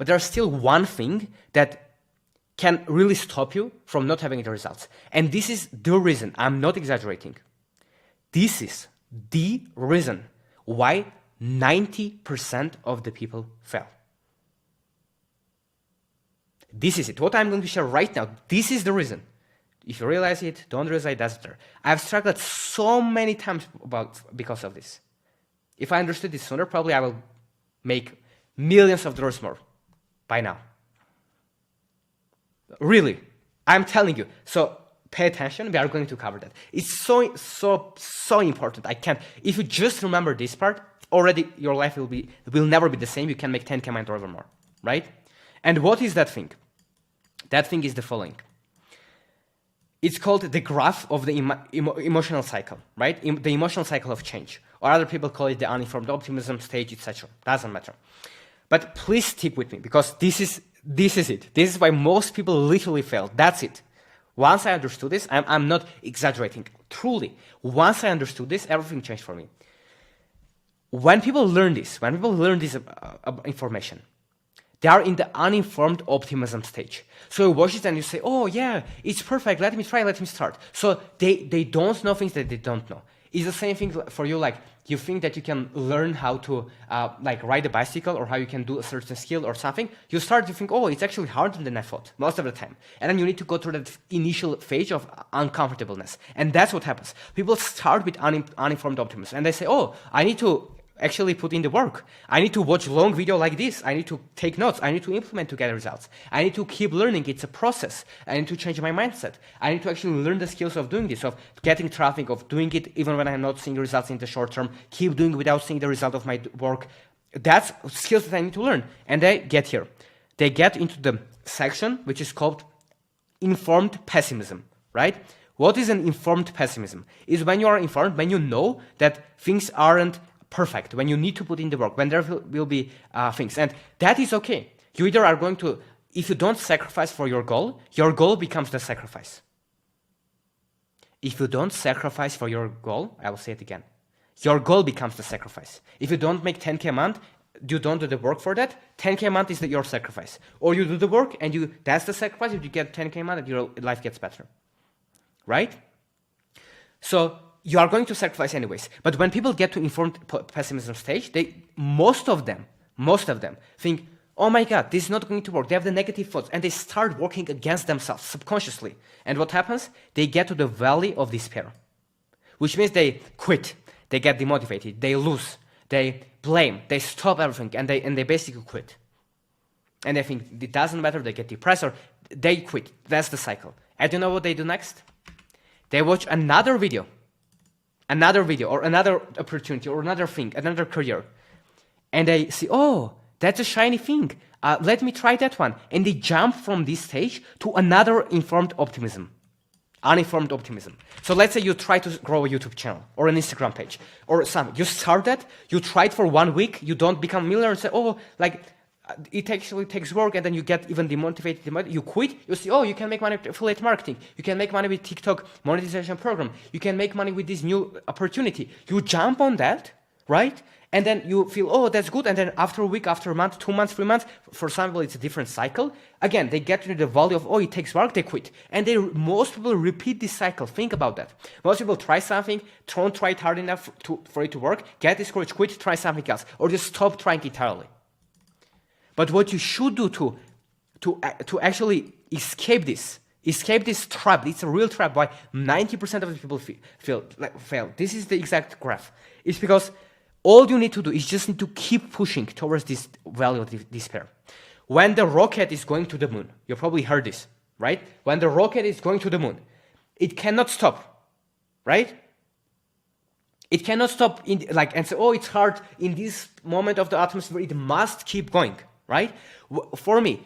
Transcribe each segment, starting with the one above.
but there's still one thing that can really stop you from not having the results. And this is the reason, I'm not exaggerating. This is the reason why 90% of the people fail. This is it. What I'm going to share right now, this is the reason. If you realize it, don't realize it, doesn't matter. I've struggled so many times because of this. If I understood this sooner, probably I will make millions of dollars more by now. Really, I'm telling you. So pay attention, we are going to cover that. It's so important. If you just remember this part, already your life will never be the same. You can make 10K or more, right? And what is that thing? That thing is the following. It's called the graph of the emotional cycle, right? The emotional cycle of change. Or other people call it the uninformed optimism stage, etc. Doesn't matter. But please stick with me, because this is it. This is why most people literally fail. That's it. Once I understood this, I'm not exaggerating. Truly, once I understood this, everything changed for me. When people learn this information, they are in the uninformed optimism stage. So you watch it and you say, oh yeah, it's perfect, let me try, let me start. So they don't know things that they don't know. It's the same thing for you, like you think that you can learn how to ride a bicycle or how you can do a certain skill or something. You start to think, oh, it's actually harder than I thought, most of the time. And then you need to go through that initial phase of uncomfortableness. And that's what happens. People start with uninformed optimism and they say, oh, I need to actually put in the work. I need to watch long video like this. I need to take notes. I need to implement to get results. I need to keep learning. It's a process. I need to change my mindset. I need to actually learn the skills of doing this, of getting traffic, of doing it even when I'm not seeing results in the short term, keep doing without seeing the result of my work. That's skills that I need to learn. And they get here. They get into the section which is called informed pessimism, right? What is an informed pessimism? Is when you are informed, when you know that things aren't perfect, when you need to put in the work, when there will be things. And that is okay. You either are going to, if you don't sacrifice for your goal becomes the sacrifice. If you don't sacrifice for your goal, I will say it again, your goal becomes the sacrifice. If you don't make 10K a month, you don't do the work for that, 10K a month is your sacrifice. Or you do the work and that's the sacrifice, if you get 10K a month, your life gets better. Right? So you are going to sacrifice anyways. But when people get to informed pessimism stage, most of them think, oh my God, this is not going to work. They have the negative thoughts and they start working against themselves subconsciously. And what happens? They get to the valley of despair, which means they quit, they get demotivated, they lose, they blame, they stop everything, and they basically quit. And they think it doesn't matter, they get depressed, or they quit. That's the cycle. And you know what they do next? They watch another video, or another opportunity, or another thing, another career. And they see, oh, that's a shiny thing. Let me try that one. And they jump from this stage to another uninformed optimism. So let's say you try to grow a YouTube channel or an Instagram page or something. You start that, you try it for 1 week, you don't become a millionaire and say, oh, it actually takes work, and then you get even demotivated, you quit, you see, oh, you can make money with affiliate marketing, you can make money with TikTok monetization program, you can make money with this new opportunity. You jump on that, right? And then you feel, oh, that's good, and then after a week, after a month, 2 months, 3 months, for some people it's a different cycle. Again, they get to the valley of, oh, it takes work, they quit. And most people repeat this cycle. Think about that. Most people try something, don't try it hard enough for it to work, get discouraged, quit, try something else, or just stop trying entirely. But what you should do to actually escape this trap, it's a real trap why 90% of the people fail. This is the exact graph. It's because all you need to do is just need to keep pushing towards this valley of despair. When the rocket is going to the moon, you probably heard this, right? When the rocket is going to the moon, it cannot stop, right? It cannot stop and say, oh, it's hard in this moment of the atmosphere. It must keep going. Right? For me,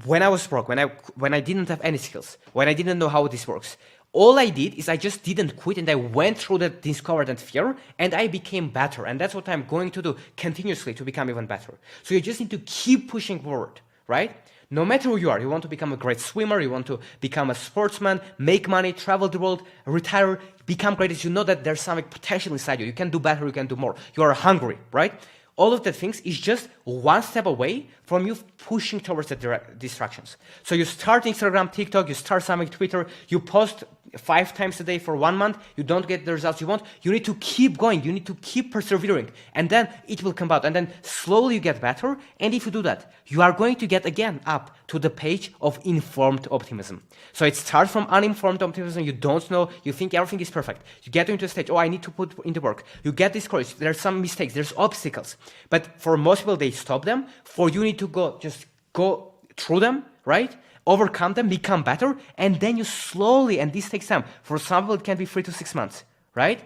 when I was broke, when I didn't have any skills, when I didn't know how this works, all I did is I just didn't quit, and I went through that discomfort and fear, and I became better. And that's what I'm going to do continuously to become even better. So you just need to keep pushing forward, right? No matter who you are, you want to become a great swimmer, you want to become a sportsman, make money, travel the world, retire, become great. You know that there's something potential inside you. You can do better, you can do more. You are hungry, right? All of that things is just one step away from you pushing towards the distractions. So you start Instagram, TikTok, you start something Twitter, you post 5 times a day for 1 month, you don't get the results you want, you need to keep going, you need to keep persevering, and then it will come out, and then slowly you get better, and if you do that, you are going to get again up to the page of informed optimism. So it starts from uninformed optimism, you don't know, you think everything is perfect, you get into a stage, oh, I need to put into work, you get discouraged, there's some mistakes, there's obstacles, but for most people, they stop them. For you need to just go through them, right? Overcome them, become better, and then you slowly, and this takes time. For some people, it can be 3 to 6 months, right?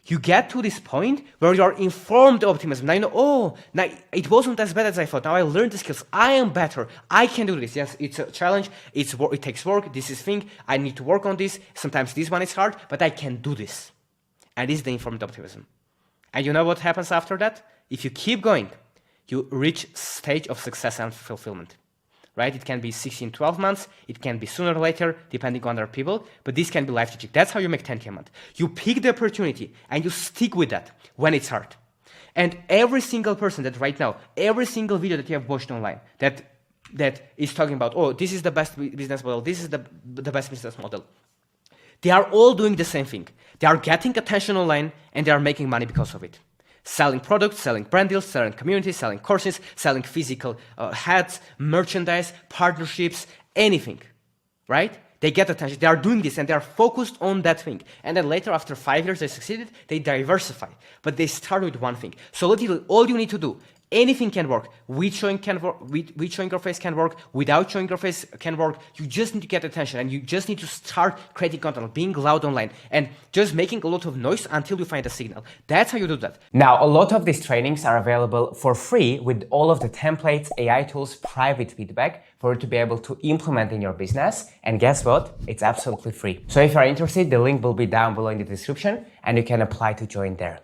You get to this point where you are informed optimism. Now you know, oh, now it wasn't as bad as I thought. Now I learned the skills. I am better. I can do this. Yes, it's a challenge. It takes work. This is thing. I need to work on this. Sometimes this one is hard, but I can do this. And this is the informed optimism. And you know what happens after that? If you keep going, you reach stage of success and fulfillment, right? It can be 16, 12 months. It can be sooner or later, depending on other people, but this can be life-changing. That's how you make 10K a month. You pick the opportunity and you stick with that when it's hard. And every single person that right now, every single video that you have watched online that is talking about, oh, this is the best business model, this is the best business model, they are all doing the same thing. They are getting attention online and they are making money because of it. Selling products, selling brand deals, selling communities, selling courses, selling physical hats, merchandise, partnerships, anything, right? They get attention. They are doing this and they are focused on that thing. And then later, after 5 years, they succeeded, they diversify. But they start with one thing. So literally, all you need to do, anything can work. With showing your face can work. Without showing your face can work. You just need to get attention and you just need to start creating content, being loud online and just making a lot of noise until you find a signal. That's how you do that. Now, a lot of these trainings are available for free with all of the templates, AI tools, private feedback for you to be able to implement in your business. And guess what? It's absolutely free. So if you're interested, the link will be down below in the description and you can apply to join there.